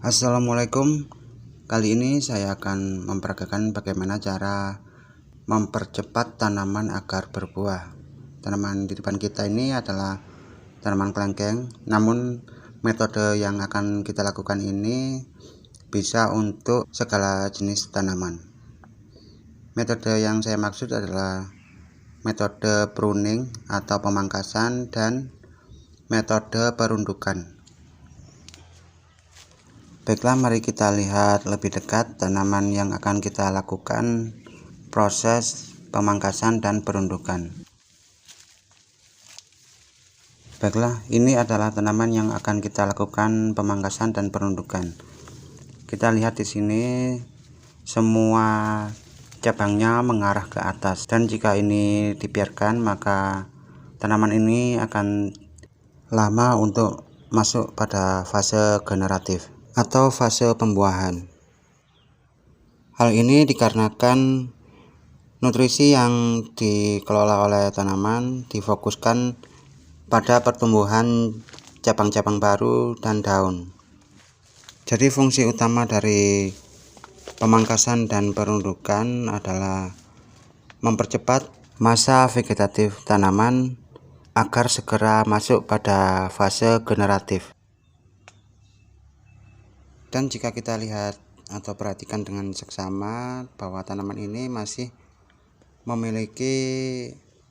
Assalamualaikum. Kali ini saya akan memperagakan bagaimana cara mempercepat tanaman agar berbuah. Tanaman di depan kita ini adalah tanaman kelengkeng, namun metode yang akan kita lakukan ini bisa untuk segala jenis tanaman. Metode yang saya maksud adalah metode pruning atau pemangkasan dan metode perundukan. Baiklah, mari kita lihat lebih dekat tanaman yang akan kita lakukan proses pemangkasan dan perundukan. Baiklah, ini adalah tanaman yang akan kita lakukan pemangkasan dan perundukan. Kita lihat di sini semua cabangnya mengarah ke atas, dan jika ini dibiarkan maka tanaman ini akan lama untuk masuk pada fase generatif atau fase pembuahan. Hal ini dikarenakan nutrisi yang dikelola oleh tanaman difokuskan pada pertumbuhan cabang-cabang baru dan daun. Jadi fungsi utama dari pemangkasan dan perundukan adalah mempercepat masa vegetatif tanaman agar segera masuk pada fase generatif. Dan jika kita lihat atau perhatikan dengan seksama bahwa tanaman ini masih memiliki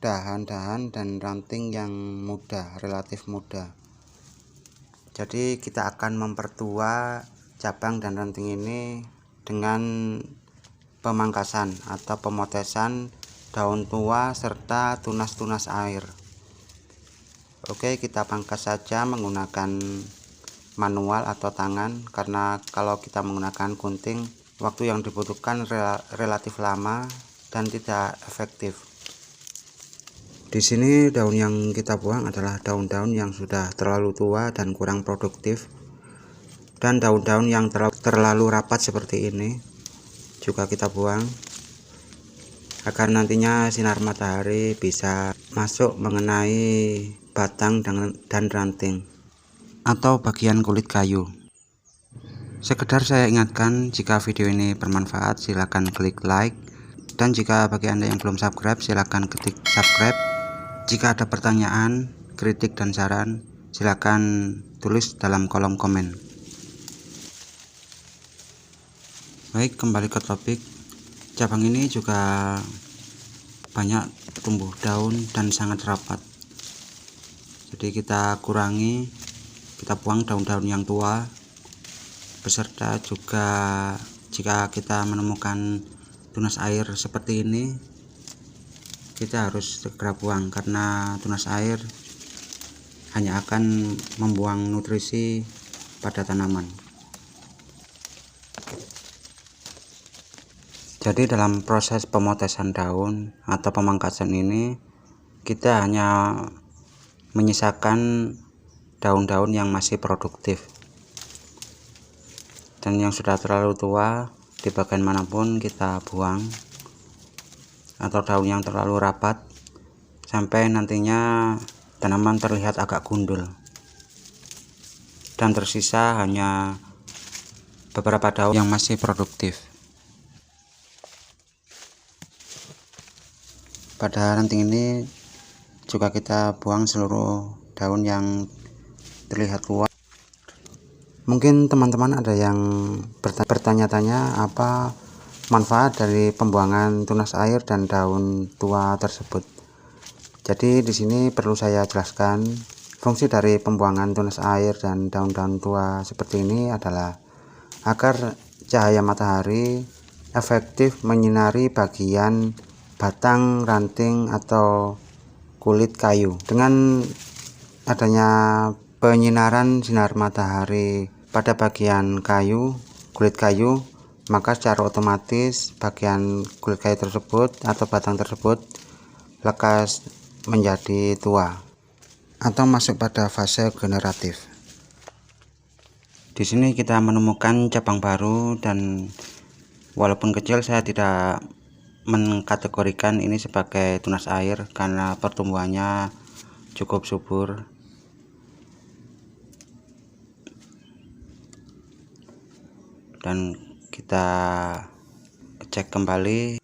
dahan-dahan dan ranting yang muda, relatif muda. Jadi kita akan mempertua cabang dan ranting ini dengan pemangkasan atau pemotesan daun tua serta tunas-tunas air. Oke, kita pangkas saja menggunakan manual atau tangan, karena kalau kita menggunakan gunting waktu yang dibutuhkan relatif lama dan tidak efektif. Di sini daun yang kita buang adalah daun-daun yang sudah terlalu tua dan kurang produktif, dan daun-daun yang terlalu rapat seperti ini juga kita buang agar nantinya sinar matahari bisa masuk mengenai batang dan ranting atau bagian kulit kayu. Sekedar saya ingatkan, jika video ini bermanfaat silakan klik like, dan jika bagi Anda yang belum subscribe silakan ketik subscribe. Jika ada pertanyaan, kritik dan saran silakan tulis dalam kolom komen. Baik, kembali ke topik. Cabang ini juga banyak tumbuh daun dan sangat rapat. Jadi kita kurangi, kita buang daun-daun yang tua, beserta juga jika kita menemukan tunas air seperti ini kita harus segera buang, karena tunas air hanya akan membuang nutrisi pada tanaman. Jadi dalam proses pemotesan daun atau pemangkasan ini kita hanya menyisakan daun-daun yang masih produktif, dan yang sudah terlalu tua di bagian manapun kita buang, atau daun yang terlalu rapat sampai nantinya tanaman terlihat agak gundul dan tersisa hanya beberapa daun yang masih produktif. Pada ranting ini juga kita buang seluruh daun yang terlihat tua. Mungkin teman-teman ada yang bertanya-tanya apa manfaat dari pembuangan tunas air dan daun tua tersebut. Jadi di sini perlu saya jelaskan, fungsi dari pembuangan tunas air dan daun-daun tua seperti ini adalah agar cahaya matahari efektif menyinari bagian batang, ranting atau kulit kayu. Dengan adanya penyinaran sinar matahari pada bagian kayu, kulit kayu, maka secara otomatis bagian kulit kayu tersebut atau batang tersebut lekas menjadi tua atau masuk pada fase generatif. Di sini kita menemukan cabang baru, dan walaupun kecil saya tidak mengkategorikan ini sebagai tunas air karena pertumbuhannya cukup subur. dan kita cek kembali.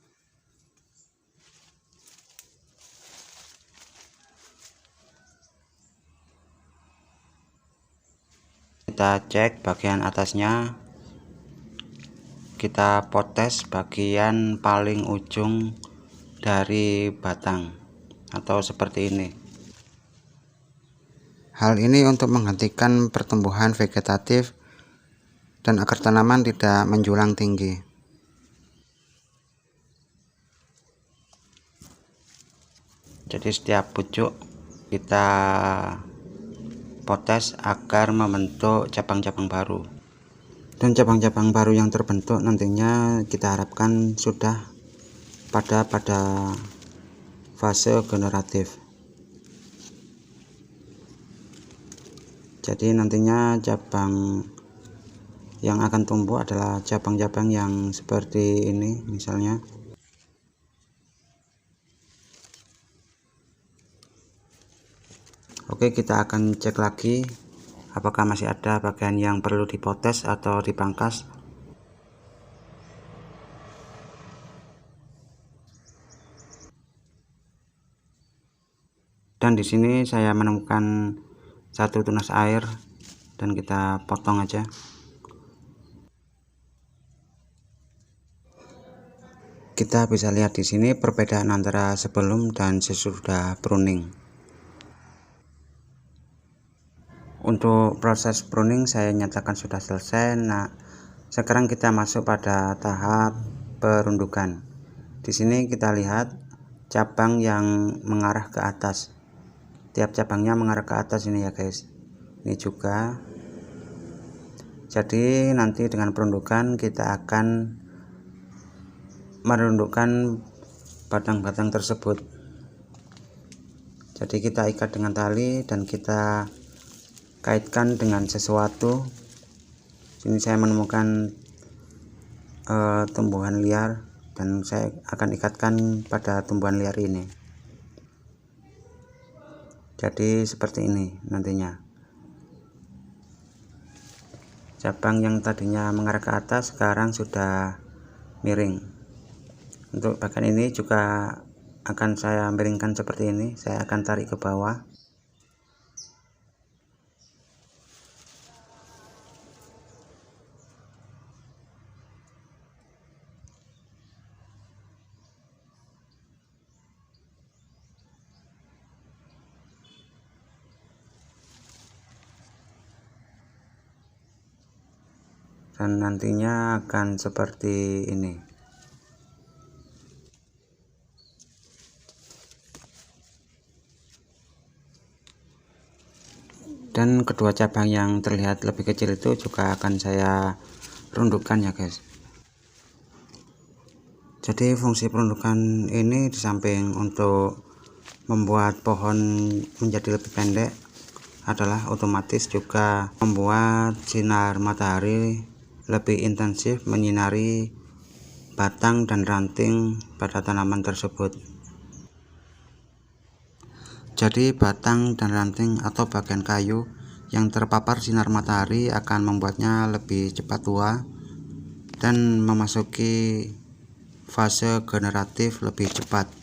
Kita cek bagian atasnya, kita potes bagian paling ujung dari batang atau seperti ini. Hal ini untuk menghentikan pertumbuhan vegetatif dan agar tanaman tidak menjulang tinggi. Jadi setiap pucuk kita potes agar membentuk cabang-cabang baru, dan cabang-cabang baru yang terbentuk nantinya kita harapkan sudah pada fase generatif. Jadi nantinya cabang yang akan tumbuh adalah cabang-cabang yang seperti ini misalnya. Oke, kita akan cek lagi apakah masih ada bagian yang perlu dipotes atau dipangkas. Dan di sini saya menemukan satu tunas air dan kita potong aja. Kita bisa lihat di sini perbedaan antara sebelum dan sesudah pruning. Untuk proses pruning saya nyatakan sudah selesai. Nah, sekarang kita masuk pada tahap perundukan. Di sini kita lihat cabang yang mengarah ke atas. Tiap cabangnya mengarah ke atas ini ya guys. Ini juga. Jadi nanti dengan perundukan kita akan merundukkan batang-batang tersebut. Jadi kita ikat dengan tali dan kita kaitkan dengan sesuatu. Sini saya menemukan tumbuhan liar dan saya akan ikatkan pada tumbuhan liar ini. Jadi seperti ini nantinya. Cabang yang tadinya mengarah ke atas sekarang sudah miring. Untuk bagian ini juga akan saya miringkan seperti ini. Saya akan tarik ke bawah. Dan nantinya akan seperti ini. Dan kedua cabang yang terlihat lebih kecil itu juga akan saya rundukkan ya guys. Jadi fungsi perundukan ini di samping untuk membuat pohon menjadi lebih pendek, adalah otomatis juga membuat sinar matahari lebih intensif menyinari batang dan ranting pada tanaman tersebut. Jadi batang dan ranting atau bagian kayu yang terpapar sinar matahari akan membuatnya lebih cepat tua dan memasuki fase generatif lebih cepat.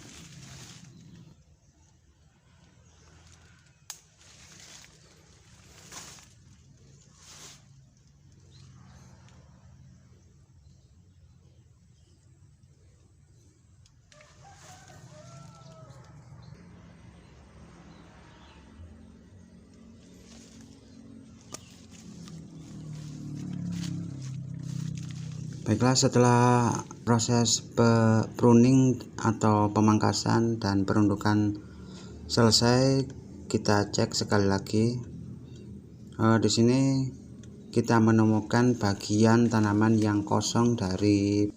Baiklah, setelah proses pruning atau pemangkasan dan perundukan selesai, kita cek sekali lagi. Di sini kita menemukan bagian tanaman yang kosong dari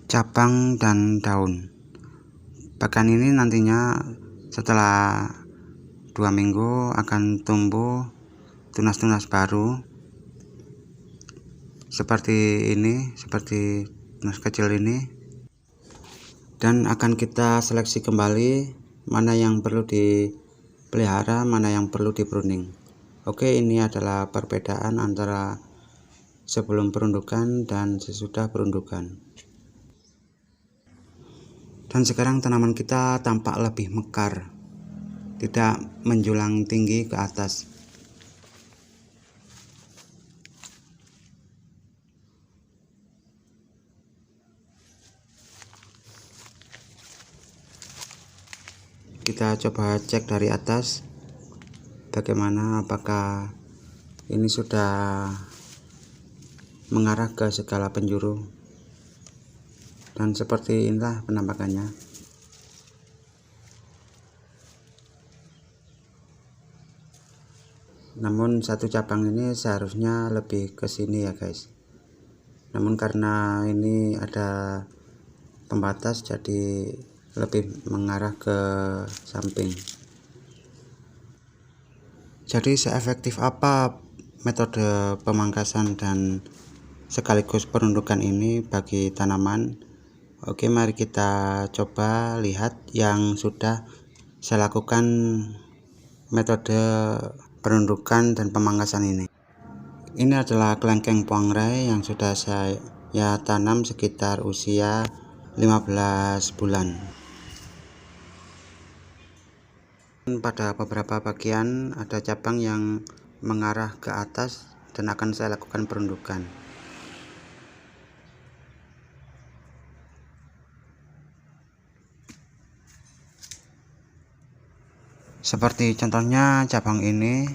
cabang dan daun. Bagian ini nantinya setelah 2 minggu akan tumbuh tunas-tunas baru. Seperti ini, seperti tunas kecil ini, dan akan kita seleksi kembali mana yang perlu dipelihara, mana yang perlu di pruning. Oke, ini adalah perbedaan antara sebelum perundukan dan sesudah perundukan. Dan sekarang tanaman kita tampak lebih mekar, tidak menjulang tinggi ke atas. Kita coba cek dari atas bagaimana, apakah ini sudah mengarah ke segala penjuru, dan seperti inilah penampakannya. Namun satu cabang ini seharusnya lebih ke sini ya guys, namun karena ini ada pembatas jadi lebih mengarah ke samping. Jadi seefektif apa metode pemangkasan dan sekaligus perundukan ini bagi tanaman? Oke, mari kita coba lihat yang sudah saya lakukan metode perundukan dan pemangkasan ini. Ini adalah kelengkeng puangrai yang sudah saya tanam sekitar usia 15 bulan. Pada beberapa bagian ada cabang yang mengarah ke atas dan akan saya lakukan perundukan. Seperti contohnya cabang ini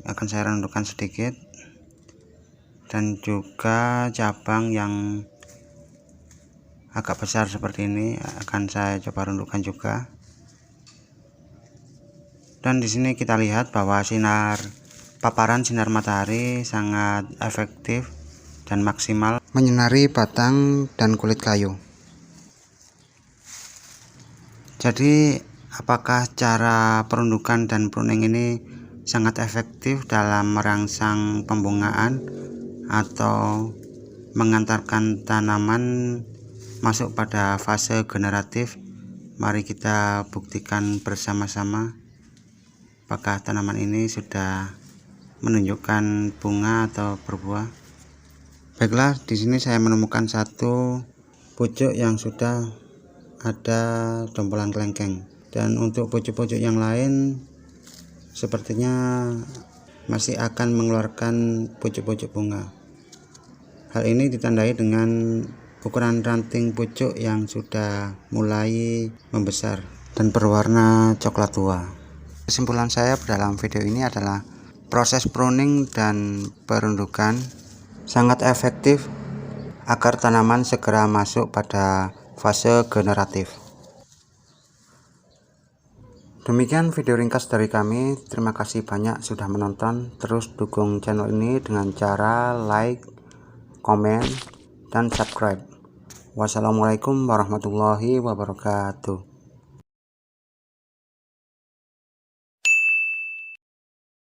akan saya rendukkan sedikit, dan juga cabang yang agak besar seperti ini akan saya coba rendukkan juga. Dan di sini kita lihat bahwa paparan sinar matahari sangat efektif dan maksimal menyinari batang dan kulit kayu. Jadi apakah cara perundukan dan pruning ini sangat efektif dalam merangsang pembungaan atau mengantarkan tanaman masuk pada fase generatif? Mari kita buktikan bersama-sama apakah tanaman ini sudah menunjukkan bunga atau berbuah. Baiklah, di sini saya menemukan satu pucuk yang sudah ada dompolan kelengkeng, dan untuk pucuk-pucuk yang lain sepertinya masih akan mengeluarkan pucuk-pucuk bunga. Hal ini ditandai dengan ukuran ranting pucuk yang sudah mulai membesar dan berwarna coklat tua. Kesimpulan saya dalam video ini adalah proses pruning dan perundukan sangat efektif agar tanaman segera masuk pada fase generatif. Demikian video ringkas dari kami. Terima kasih banyak sudah menonton. Terus dukung channel ini dengan cara like, komen, dan subscribe. Wassalamualaikum warahmatullahi wabarakatuh.